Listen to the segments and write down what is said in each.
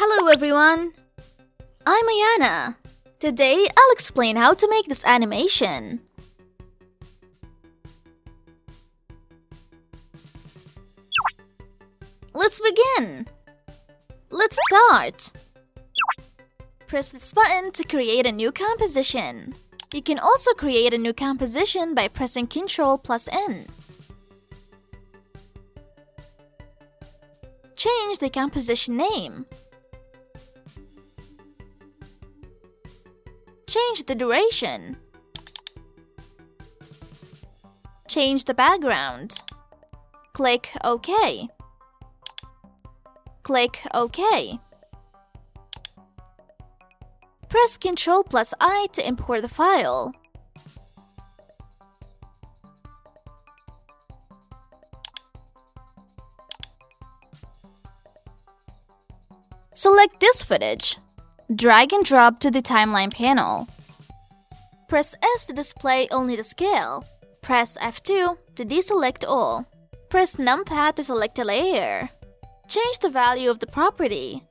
Hello everyone! I'm Ayana. Today I'll explain how to make this animation. Let's begin! Let's start! Press this button to create a new composition. You can also create a new composition by pressing Ctrl+N. Change the composition name. Change the duration. Change the background. Click OK. Click OK. Press Ctrl+I to import the file. Select this footage. Drag and drop to the timeline panel. Press S to display only the scale. Press F2 to deselect all. Press numpad to select a layer. Change the value of the property.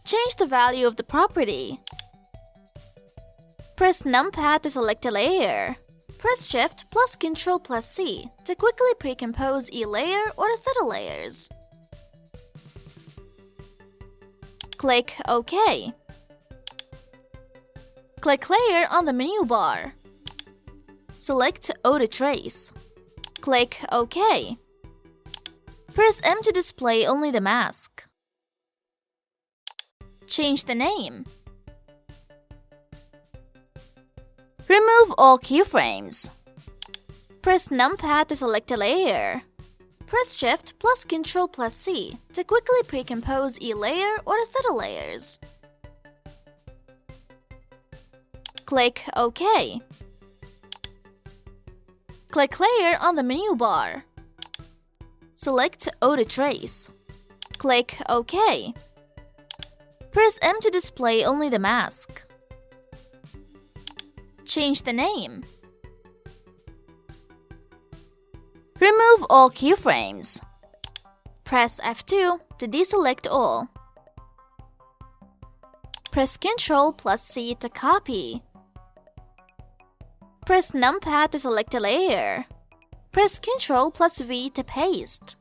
Change the value of the property. Press numpad to select a layer. Press Shift plus Ctrl+C to quickly pre-compose a layer or a set of layers. Click OK. Click Layer on the menu bar. Select Auto Trace. Click OK. Press M to display only the mask. Change the name. Remove all keyframes. Press numpad to select a layer. Press Shift plus Ctrl+C to quickly pre-compose a layer or a set of layers. Click OK. Click Layer on the menu bar. Select Auto Trace. Click OK. Press M to display only the mask. Change the name. Remove all keyframes. Press F2 to deselect all. Press Ctrl+C to copy. Press numpad to select a layer. Press Ctrl+V to paste.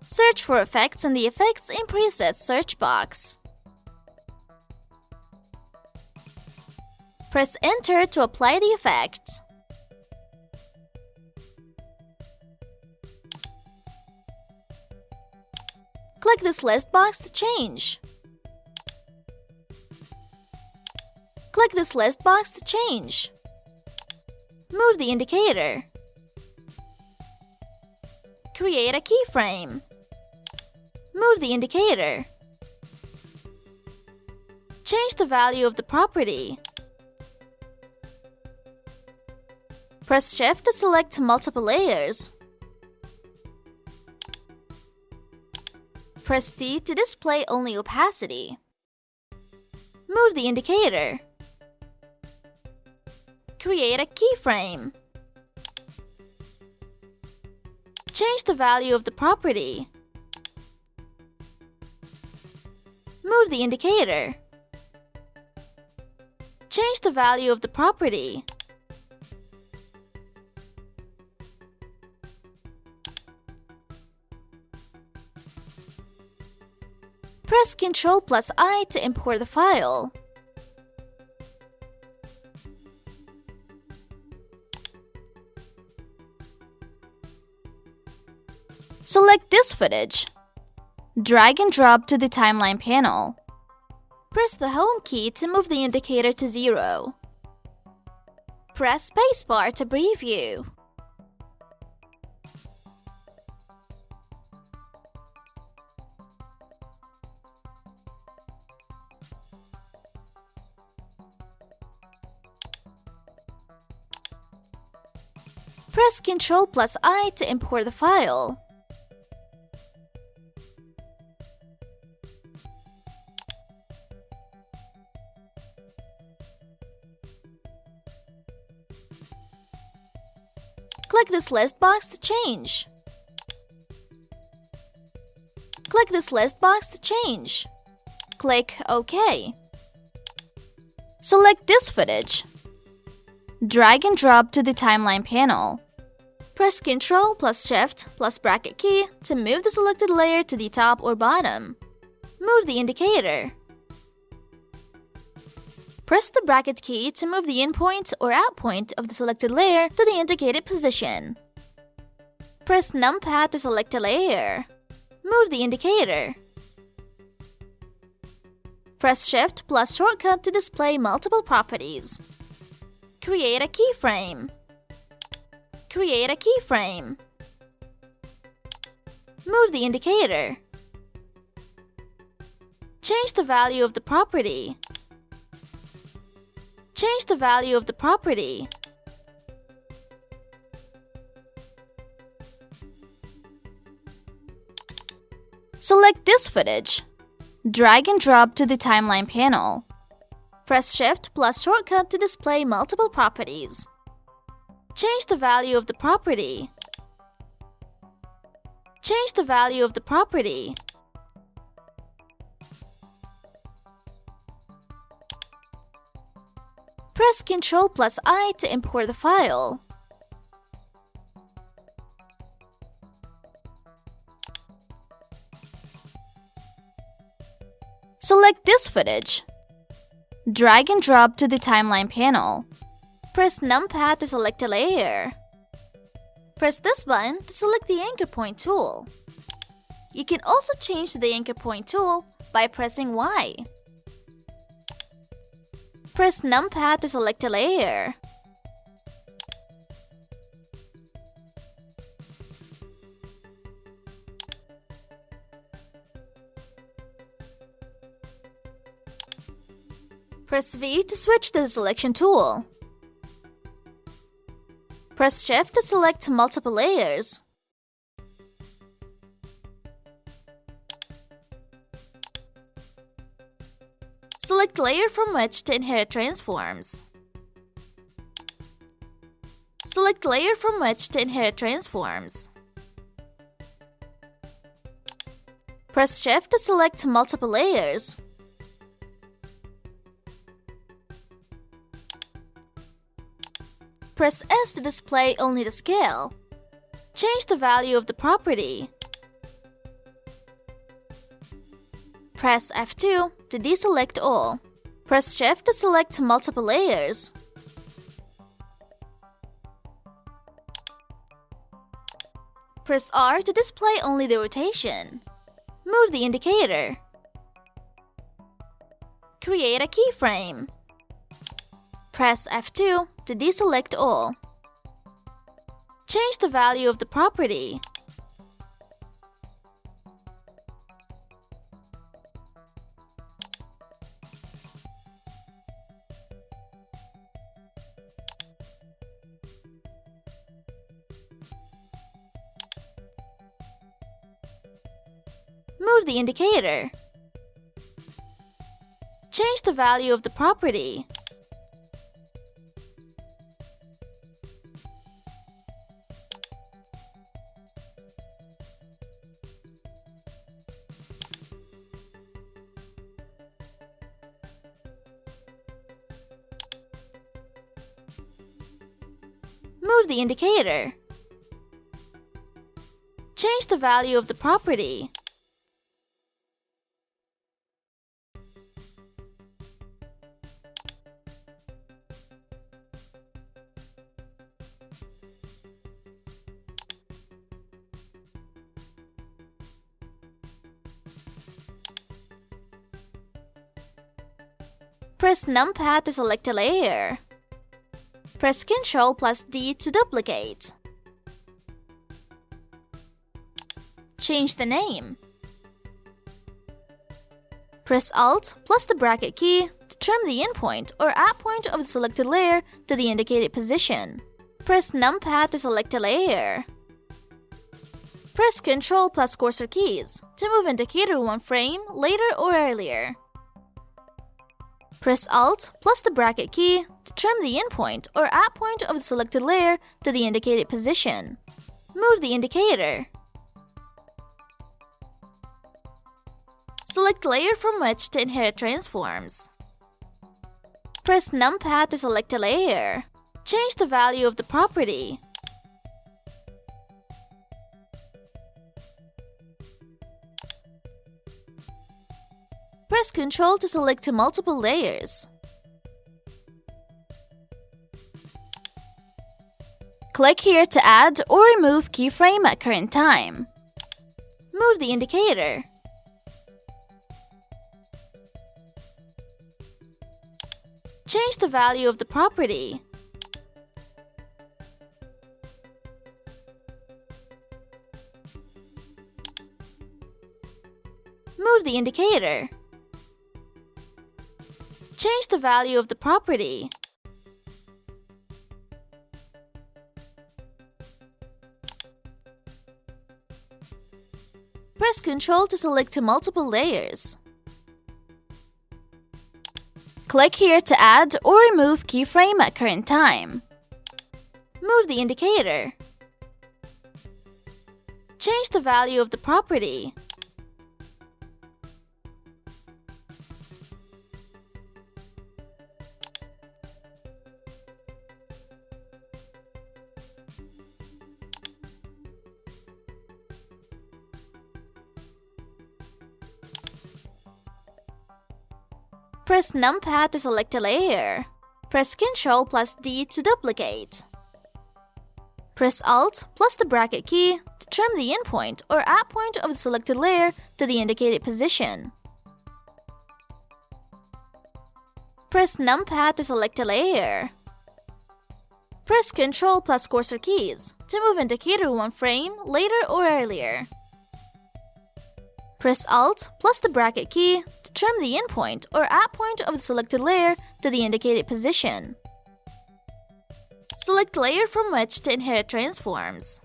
Search for effects in the Effects and Presets search box. Press Enter to apply the effect. Click this list box to change. Click this list box to change. Move the indicator. Create a keyframe. Move the indicator. Change the value of the property. Press Shift to select multiple layers. Press T to display only opacity. Move the indicator. Create a keyframe. Change the value of the property. Move the indicator. Change the value of the property. Press Ctrl+I to import the file. Select this footage. Drag and drop to the timeline panel. Press the Home key to move the indicator to 0. Press Spacebar to preview. Press Ctrl+I to import the file. Click this list box to change. Click this list box to change. Click OK. Select this footage. Drag and drop to the timeline panel. Press Ctrl plus Shift plus bracket key to move the selected layer to the top or bottom. Move the indicator. Press the bracket key to move the in point or out point of the selected layer to the indicated position. Press numpad to select a layer. Move the indicator. Press Shift plus shortcut to display multiple properties. Create a keyframe. Create a keyframe. Move the indicator. Change the value of the property. Change the value of the property. Select this footage. Drag and drop to the timeline panel. Press Shift plus shortcut to display multiple properties. Change the value of the property. Change the value of the property. Press Ctrl plus I to import the file. Select this footage. Drag and drop to the timeline panel. Press numpad to select a layer. Press this button to select the anchor point tool. You can also change the anchor point tool by pressing Y. Press numpad to select a layer. Press V to switch to the selection tool. Press Shift to select multiple layers. Select layer from which to inherit transforms. Select layer from which to inherit transforms. Press Shift to select multiple layers. Press S to display only the scale. Change the value of the property. Press F2 to deselect all. Press Shift to select multiple layers. Press R to display only the rotation. Move the indicator. Create a keyframe. Press F2 to deselect all. Change the value of the property. Move the indicator. Change the value of the property. Move the indicator. Change the value of the property. Press numpad to select a layer. Press Ctrl plus D to duplicate. Change the name. Press Alt plus the bracket key to trim the in point or out point of the selected layer to the indicated position. Press numpad to select a layer. Press Ctrl plus cursor keys to move indicator one frame later or earlier. Press Alt plus the bracket key to trim the endpoint or add point of the selected layer to the indicated position. Move the indicator. Select layer from which to inherit transforms. Press numpad to select a layer. Change the value of the property. Press Ctrl to select to multiple layers. Click here to add or remove keyframe at current time. Move the indicator. Change the value of the property. Move the indicator. Change the value of the property. Press Ctrl to select to multiple layers. Click here to add or remove keyframe at current time. Move the indicator. Change the value of the property. Press numpad to select a layer. Press Ctrl plus D to duplicate. Press Alt plus the bracket key to trim the endpoint or add point of the selected layer to the indicated position. Press numpad to select a layer. Press Ctrl plus cursor keys to move indicator one frame later or earlier. Press Alt plus the bracket key to trim the endpoint or add point of the selected layer to the indicated position. Select layer from which to inherit transforms.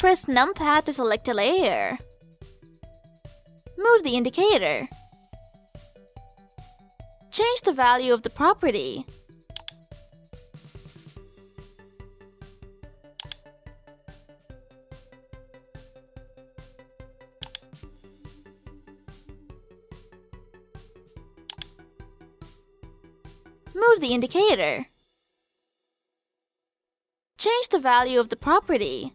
Press numpad to select a layer. Move the indicator. Change the value of the property. Move the indicator. Change the value of the property.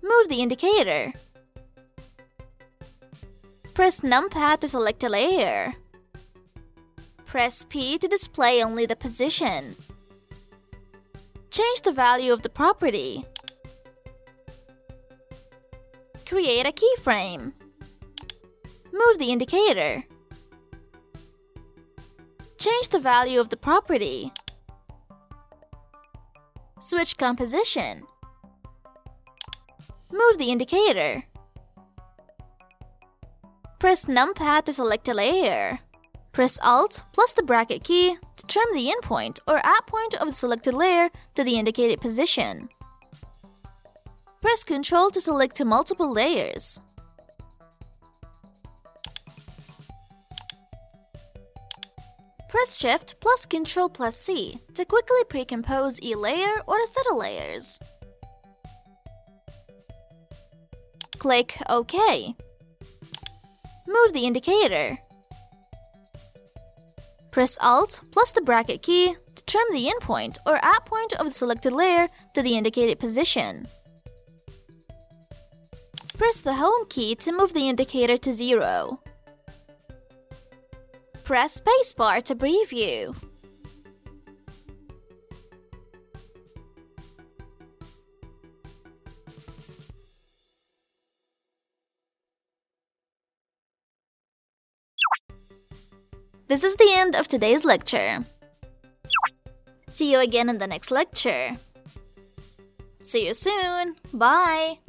Move the indicator. Press numpad to select a layer. Press P to display only the position. Change the value of the property. Create a keyframe. Move the indicator. Change the value of the property. Switch composition. Move the indicator. Press numpad to select a layer. Press Alt plus the bracket key to trim the endpoint or add point of the selected layer to the indicated position. Press Ctrl to select to multiple layers. Press Shift plus Ctrl plus C to quickly pre-compose a layer or a set of layers. Click OK. Move the indicator. Press Alt plus the bracket key to trim the endpoint or add point of the selected layer to the indicated position. Press the Home key to move the indicator to 0. Press spacebar to preview. This is the end of today's lecture. See you again in the next lecture. See you soon. Bye.